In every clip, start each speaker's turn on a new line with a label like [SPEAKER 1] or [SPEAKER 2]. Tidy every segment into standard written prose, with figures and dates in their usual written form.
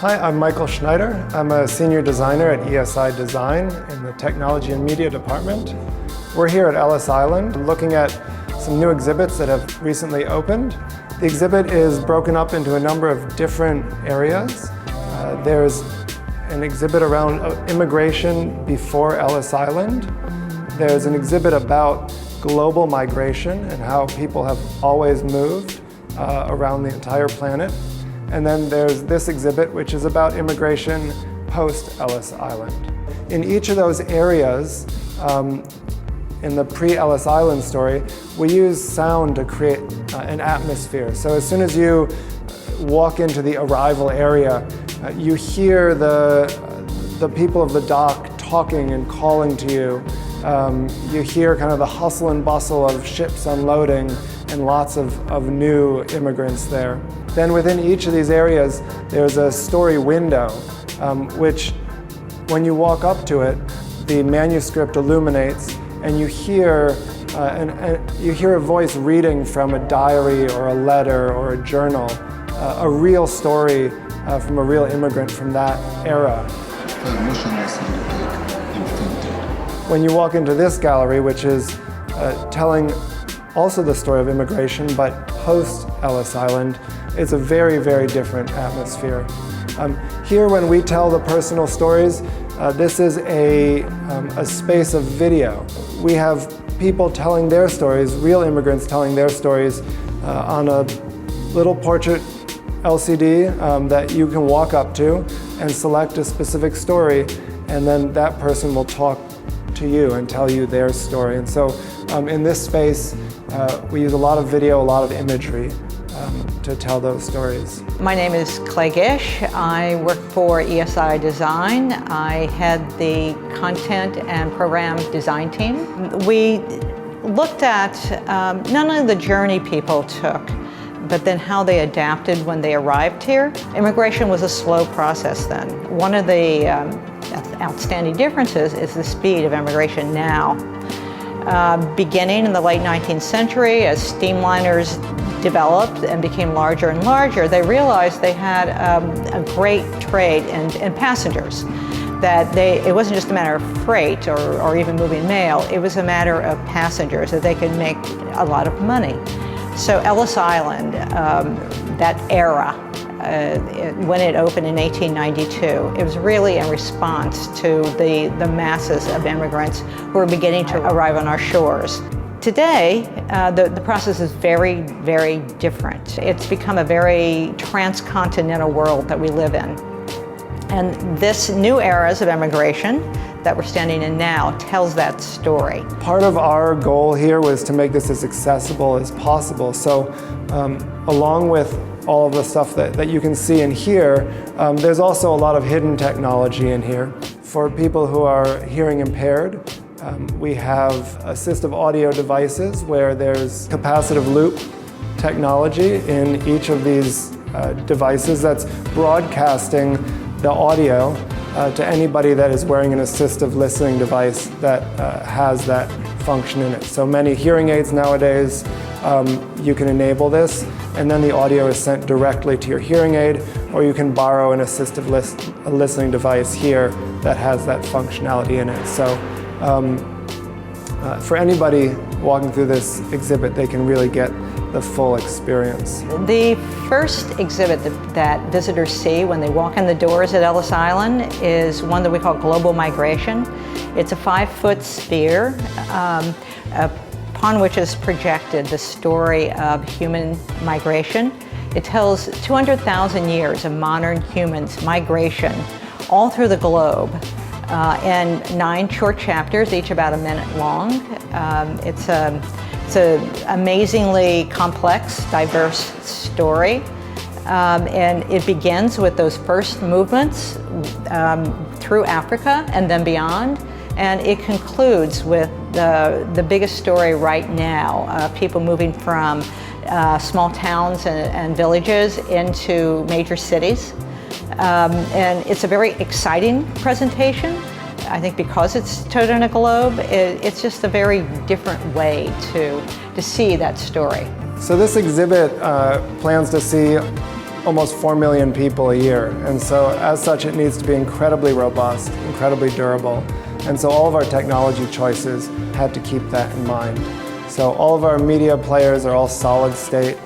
[SPEAKER 1] Hi, I'm Michael Schneider. I'm a senior designer at ESI Design in the Technology and Media Department. We're here at Ellis Island looking at some new exhibits that have recently opened. The exhibit is broken up into a number of different areas. There's an exhibit around immigration before Ellis Island. There's an exhibit about global migration and how people have always moved around the entire planet. And then there's this exhibit, which is about immigration post-Ellis Island. In each of those areas, in the pre-Ellis Island story, we use sound to create an atmosphere. So as soon as you walk into the arrival area, you hear the people of the dock talking and calling to you. You hear kind of the hustle and bustle of ships unloading and lots of new immigrants there. Then within each of these areas, there's a story window, which when you walk up to it, the manuscript illuminates and you hear a voice reading from a diary or a letter or a journal, a real story from a real immigrant from that era. When you walk into this gallery, which is telling also the story of immigration, but post-Ellis Island, it's a very, very different atmosphere. Here, when we tell the personal stories, this is a space of video. We have people telling their stories, real immigrants telling their stories on a little portrait LCD that you can walk up to and select a specific story, and then that person will talk to you and tell you their story. And so in this space, we use a lot of video, a lot of imagery to tell those stories.
[SPEAKER 2] My name is Clay Gish. I work for ESI Design. I head the content and program design team. We looked at not only the journey people took, but then how they adapted when they arrived here. Immigration was a slow process then. One of the outstanding differences is the speed of immigration now. Beginning in the late 19th century, as steamliners developed and became larger and larger, they realized they had a great trade in passengers. That it wasn't just a matter of freight or even moving mail, it was a matter of passengers, that they could make a lot of money. So Ellis Island, that era, when it opened in 1892, it was really in response to the masses of immigrants who were beginning to arrive on our shores. Today, the process is very, very different. It's become a very transcontinental world that we live in. And this new eras of immigration that we're standing in now tells that story.
[SPEAKER 1] Part of our goal here was to make this as accessible as possible. So along with all of the stuff that you can see and hear, there's also a lot of hidden technology in here. For people who are hearing impaired, we have assistive audio devices where there's capacitive loop technology in each of these devices that's broadcasting the audio to anybody that is wearing an assistive listening device that has that function in it. So many hearing aids nowadays, you can enable this, and then the audio is sent directly to your hearing aid, or you can borrow an assistive listening device here that has that functionality in it. So for anybody walking through this exhibit, they can really get the full experience.
[SPEAKER 2] The first exhibit that visitors see when they walk in the doors at Ellis Island is one that we call Global Migration. It's a 5-foot sphere upon which is projected the story of human migration. It tells 200,000 years of modern humans' migration all through the globe in 9 short chapters, each about a minute long. It's an amazingly complex, diverse story. And it begins with those first movements through Africa and then beyond. And it concludes with the biggest story right now, people moving from small towns and villages into major cities. And it's a very exciting presentation. I think because it's told on a globe, it's just a very different way to see that story.
[SPEAKER 1] So this exhibit plans to see almost 4 million people a year. And so as such, it needs to be incredibly robust, incredibly durable. And so all of our technology choices had to keep that in mind. So all of our media players are all solid state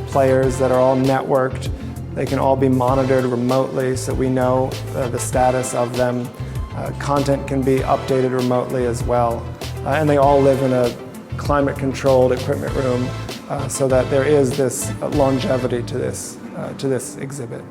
[SPEAKER 1] players that are all networked. They can all be monitored remotely, so we know the status of them. Content can be updated remotely as well. And they all live in a climate-controlled equipment room so that there is this longevity to this exhibit.